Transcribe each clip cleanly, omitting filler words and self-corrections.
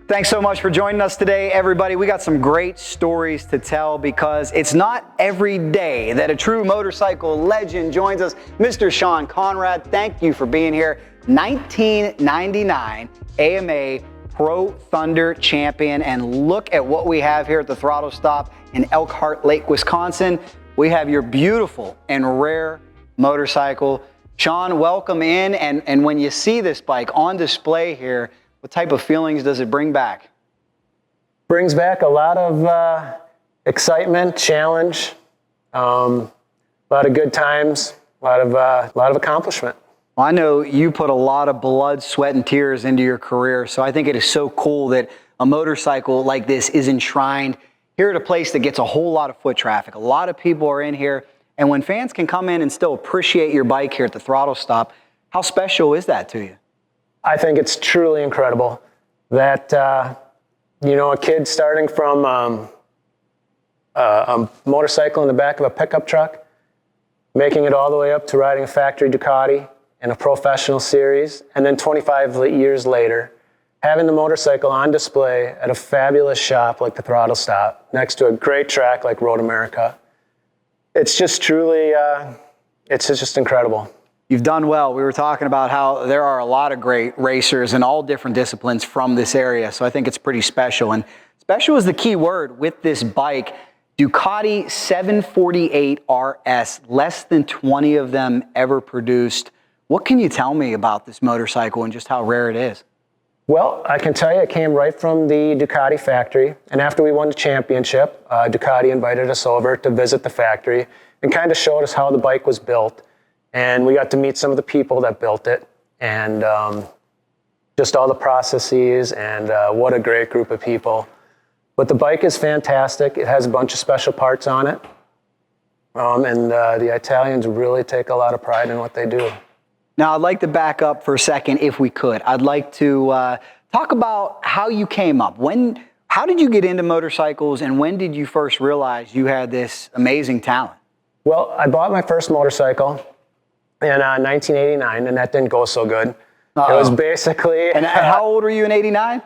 Thanks so much for joining us today, everybody. We got some great stories to tell because it's not every day that a true motorcycle legend joins us. Mr. Shawn Conrad, thank you for being here. 1999 AMA Pro Thunder champion, and look at what we have here at the Throttlestop in Elkhart Lake, Wisconsin. We have your beautiful and rare motorcycle. Shawn, welcome in, and when you see this bike on display here, what type of feelings does it bring back? Brings back a lot of excitement, challenge, a lot of good times, a lot of accomplishment. Well, I know you put a lot of blood, sweat, and tears into your career, so I think it is so cool that a motorcycle like this is enshrined here at a place that gets a whole lot of foot traffic. A lot of people are in here, and when fans can come in and still appreciate your bike here at the Throttlestop, how special is that to you? I think it's truly incredible that, a kid starting from a motorcycle in the back of a pickup truck, making it all the way up to riding a factory Ducati in a professional series, and then 25 years later, having the motorcycle on display at a fabulous shop like the Throttlestop, next to a great track like Road America. It's just truly, it's just incredible. You've done well. We were talking about how there are a lot of great racers in all different disciplines from this area, so I think it's pretty special. And special is the key word with this bike. Ducati 748 RS, less than 20 of them ever produced. What can you tell me about this motorcycle and just how rare it is? Well, I can tell you it came right from the Ducati factory, and after we won the championship, Ducati invited us over to visit the factory and kind of showed us how the bike was built. And we got to meet some of the people that built it, and just all the processes, and what a great group of people. But the bike is fantastic. It has a bunch of special parts on it, and the Italians really take a lot of pride in what they do. Now, I'd like to back up for a second, if we could. I'd like to talk about how you came up. How did you get into motorcycles, and when did you first realize you had this amazing talent? Well, I bought my first motorcycle in 1989, and that didn't go so good. Uh-oh. It was basically... And how old were you in 89?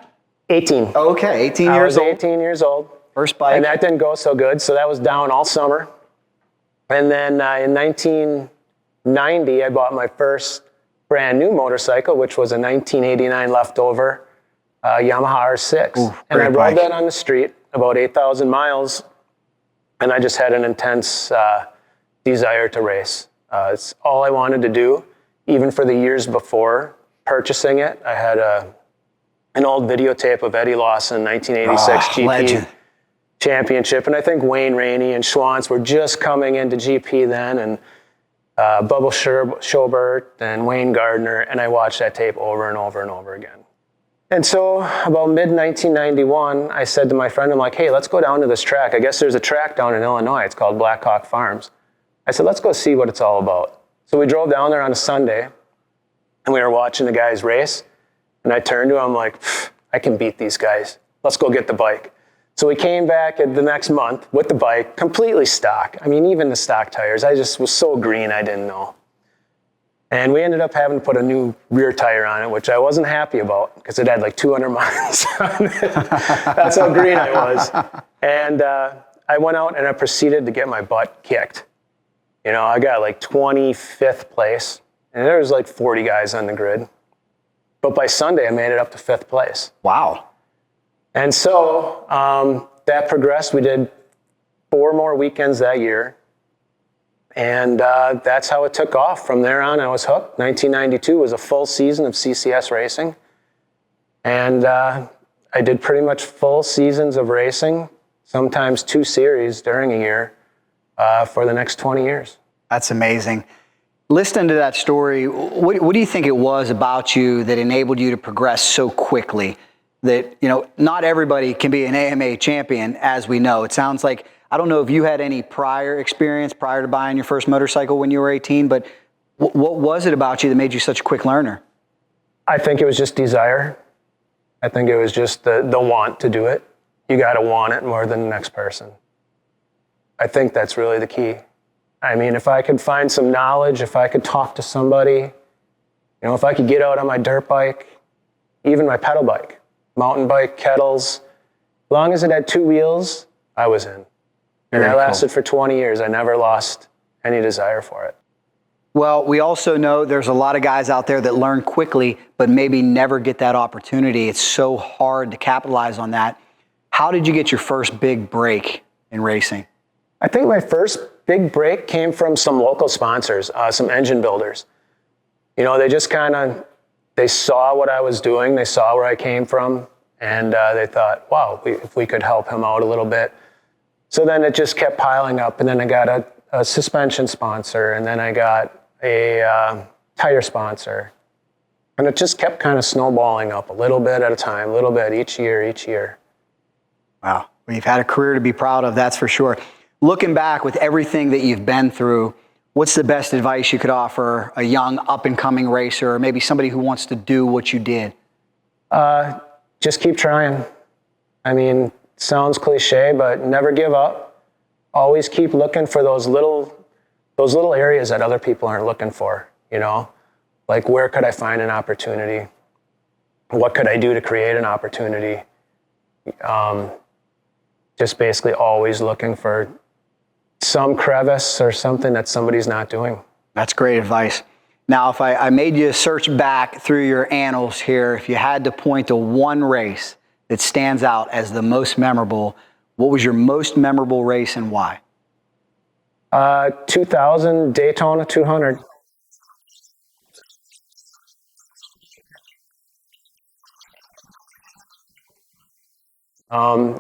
18. Okay, 18 years old. I was 18 years old. First bike. And that didn't go so good, so that was down all summer. And then in 1990, I bought my first brand new motorcycle, which was a 1989 leftover Yamaha R6. Ooh, and I rode bike. that on the street, about 8,000 miles, and I just had an intense desire to race. It's all I wanted to do, even for the years before purchasing it. I had an old videotape of Eddie Lawson 1986 GP legend. Championship, and I think Wayne Rainey and Schwantz were just coming into GP then, and Bubba Schobert and Wayne Gardner, and I watched that tape over and over and over again. And so about mid-1991, I said to my friend, I'm like, hey, let's go down to this track. I guess there's a track down in Illinois. It's called Black Hawk Farms. I said, let's go see what it's all about. So we drove down there on a Sunday, and we were watching the guys race, and I turned to him like, I can beat these guys. Let's go get the bike. So we came back the next month with the bike, completely stock. I mean, even the stock tires, I just was so green, I didn't know. And we ended up having to put a new rear tire on it, which I wasn't happy about because it had like 200 miles on it. That's how green I was. And I went out and I proceeded to get my butt kicked. You know, I got like 25th place, and there was like 40 guys on the grid. But by Sunday, I made it up to 5th place. Wow. And so that progressed. We did 4 more weekends that year. And that's how it took off. From there on, I was hooked. 1992 was a full season of CCS racing. And I did pretty much full seasons of racing, sometimes 2 series during a year, for the next 20 years. That's amazing. Listening to that story, what do you think it was about you that enabled you to progress so quickly? That, not everybody can be an AMA champion, as we know. It sounds like, I don't know if you had any prior experience prior to buying your first motorcycle when you were 18, but what was it about you that made you such a quick learner? I think it was just desire. I think it was just the want to do it. You got to want it more than the next person. I think that's really the key. I mean, if I could find some knowledge, if I could talk to somebody, if I could get out on my dirt bike, even my pedal bike, mountain bike, kettles. As long as it had 2 wheels, I was in. And Very that lasted cool. for 20 years. I never lost any desire for it. Well, we also know there's a lot of guys out there that learn quickly, but maybe never get that opportunity. It's so hard to capitalize on that. How did you get your first big break in racing? I think my first big break came from some local sponsors, some engine builders. You know, they just they saw what I was doing. They saw where I came from, and they thought, wow, if we could help him out a little bit. So then it just kept piling up, and then I got a suspension sponsor, and then I got a tire sponsor. And it just kept kind of snowballing up a little bit at a time, a little bit each year. Wow. Well, you've had a career to be proud of, that's for sure. Looking back with everything that you've been through, what's the best advice you could offer a young up-and-coming racer, or maybe somebody who wants to do what you did? Just keep trying. I mean, sounds cliche, but never give up. Always keep looking for those little areas that other people aren't looking for, you know? Like, where could I find an opportunity? What could I do to create an opportunity? Just basically always looking for some crevice or something that somebody's not doing. That's great advice. Now, if I made you search back through your annals here, if you had to point to one race that stands out as the most memorable, what was your most memorable race and why? 2000 Daytona 200.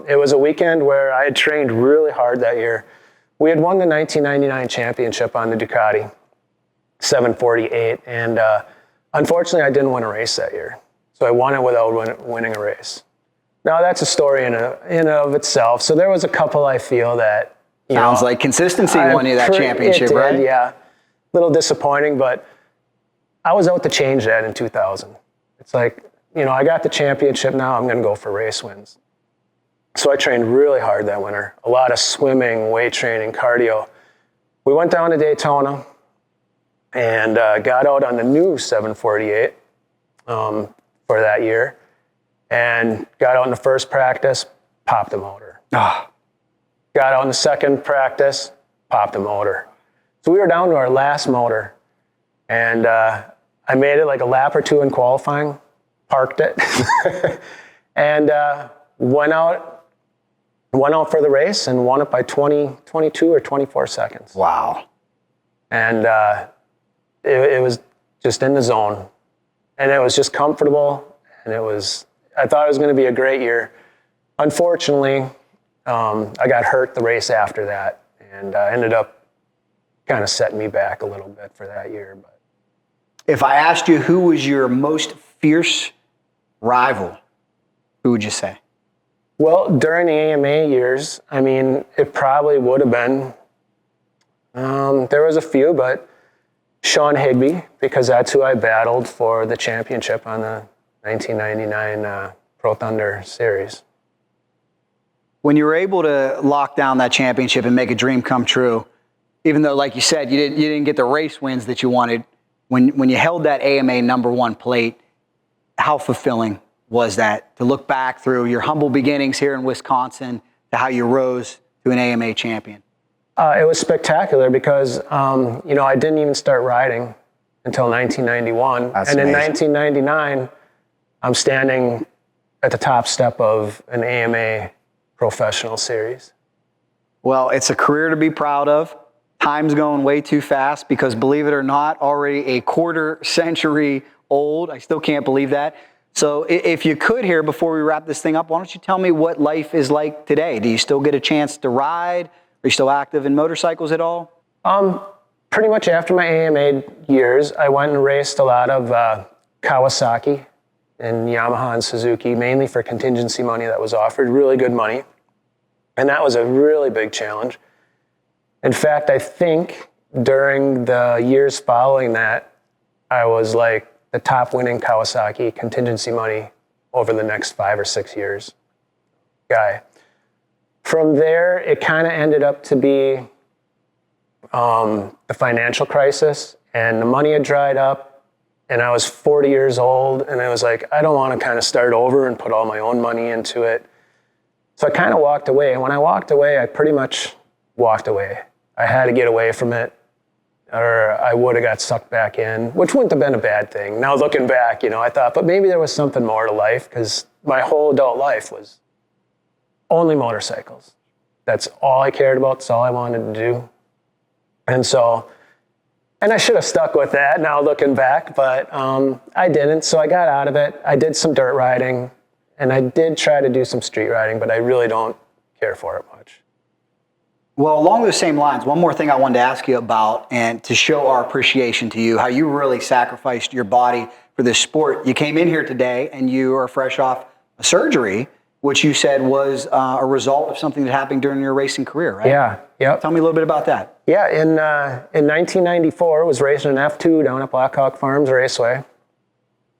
It was a weekend where I had trained really hard that year. We had won the 1999 championship on the Ducati 748, and unfortunately I didn't win a race that year. So I won it without winning a race. Now that's a story in and of itself. So there was a couple I feel that, Sounds like consistency won you that championship, right? Yeah. A little disappointing, but I was out to change that in 2000. It's like, I got the championship now, I'm going to go for race wins. So I trained really hard that winter. A lot of swimming, weight training, cardio. We went down to Daytona and got out on the new 748 for that year, and got out in the first practice, popped the motor. Got out in the second practice, popped the motor. So we were down to our last motor, and I made it like a lap or two in qualifying, parked it, and went out for the race and won it by 22 or 24 seconds. Wow. And it was just in the zone, and it was just comfortable, and I thought it was going to be a great year. Unfortunately, I got hurt the race after that, and ended up kind of setting me back a little bit for that year. But If I asked you who was your most fierce rival, who would you say? Well, during the AMA years, I mean, it probably would have been, there was a few, but Sean Higby, because that's who I battled for the championship on the 1999 Pro Thunder Series. When you were able to lock down that championship and make a dream come true, even though, like you said, you didn't get the race wins that you wanted, when you held that AMA #1 plate, how fulfilling was that to look back through your humble beginnings here in Wisconsin to how you rose to an AMA champion? It was spectacular because, I didn't even start riding until 1991. That's and in amazing. 1999, I'm standing at the top step of an AMA professional series. Well, it's a career to be proud of. Time's going way too fast because, believe it or not, already a quarter century old. I still can't believe that. So if you could here, before we wrap this thing up, why don't you tell me what life is like today? Do you still get a chance to ride? Are you still active in motorcycles at all? Pretty much after my AMA years, I went and raced a lot of Kawasaki and Yamaha and Suzuki, mainly for contingency money that was offered, really good money. And that was a really big challenge. In fact, I think during the years following that, I was like the top winning Kawasaki contingency money over the next 5 or 6 years guy. From there, it kind of ended up to be the financial crisis, and the money had dried up, and I was 40 years old, and I was like, I don't want to kind of start over and put all my own money into it. So I kind of walked away. And when I walked away, I pretty much walked away. I had to get away from it, or I would have got sucked back in, which wouldn't have been a bad thing. Now looking back, you know, I thought, but maybe there was something more to life, because my whole adult life was only motorcycles. That's all I cared about. That's all I wanted to do. And so, and I should have stuck with that now looking back, but I didn't. So I got out of it. I did some dirt riding, and I did try to do some street riding, but I really don't care for it much. Well, along those same lines, one more thing I wanted to ask you about, and to show our appreciation to you, how you really sacrificed your body for this sport. You came in here today and you are fresh off a surgery, which you said was a result of something that happened during your racing career, right? Yeah, yep. Tell me a little bit about that. Yeah, in 1994, I was racing an F2 down at Black Hawk Farms Raceway,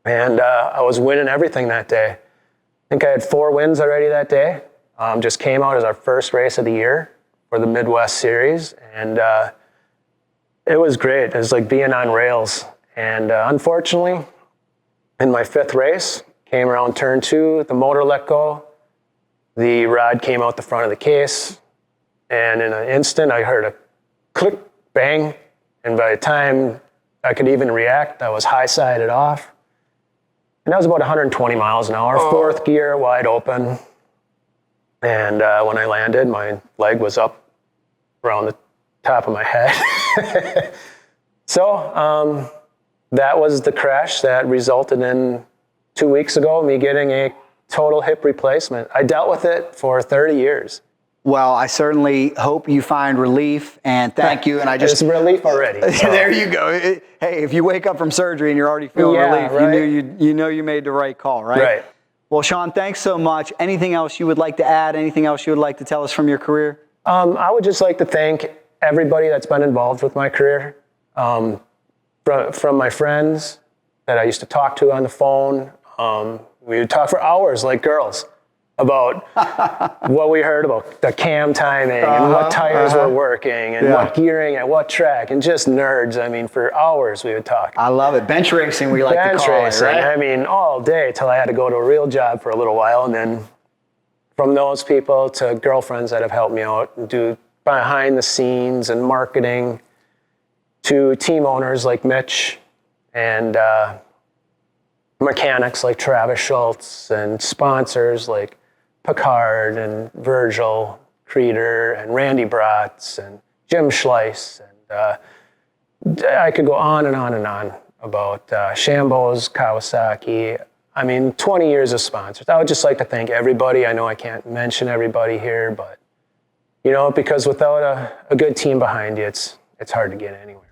and I was winning everything that day. I think I had 4 wins already that day. Just came out as our first race of the year for the Midwest Series, and it was great. It was like being on rails. And unfortunately, in my 5th race, came around turn 2, the motor let go, the rod came out the front of the case, and in an instant, I heard a click, bang, and by the time I could even react, I was high-sided off. And that was about 120 miles an hour, 4th gear, wide open. And when I landed, my leg was up around the top of my head. So that was the crash that resulted in 2 weeks ago me getting a total hip replacement. I dealt with it for 30 years. Well, I certainly hope you find relief, and thank you. And I just it's relief already. So. There you go. Hey, if you wake up from surgery and you're already feeling relief, right? you know you made the right call, right? Right. Well, Shawn, thanks so much. Anything else you would like to add? Anything else you would like to tell us from your career? I would just like to thank everybody that's been involved with my career, from my friends that I used to talk to on the phone. We would talk for hours like girls about what we heard about the cam timing and what tires were working and what gearing at what track, and just nerds. I mean, for hours we would talk. I love it. Bench racing, we like to call it, right? I mean, all day till I had to go to a real job for a little while, and then from those people to girlfriends that have helped me out and do behind the scenes and marketing, to team owners like Mitch, and mechanics like Travis Schultz, and sponsors like Picard and Virgil Creeder and Randy Bratz and Jim Schleiss, and I could go on and on and on about Shambo's, Kawasaki. I mean, 20 years of sponsors. I would just like to thank everybody. I know I can't mention everybody here, but you know, because without a good team behind you, it's hard to get anywhere.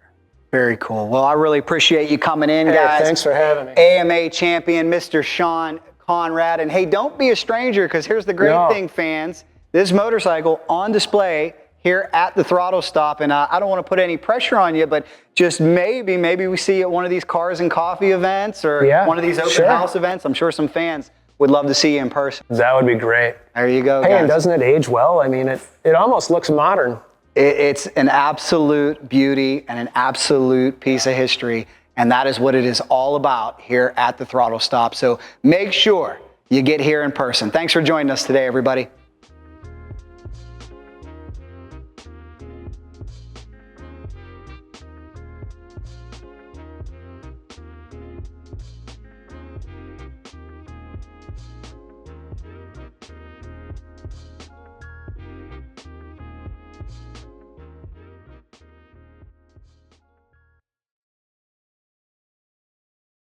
Very cool. Well, I really appreciate you coming in, Hey, guys. thanks for having me. AMA champion, Mr. Shawn Conrad. And hey, don't be a stranger, because here's the great thing, fans. This motorcycle on display here at the Throttlestop. And I don't want to put any pressure on you, but just maybe we see you at one of these Cars and Coffee events, or one of these open house events. I'm sure some fans would love to see you in person. That would be great. There you go, Hey, guys. and doesn't it age well? I mean, it almost looks modern. It's an absolute beauty and an absolute piece of history, and that is what it is all about here at the Throttlestop. So make sure you get here in person. Thanks for joining us today, everybody.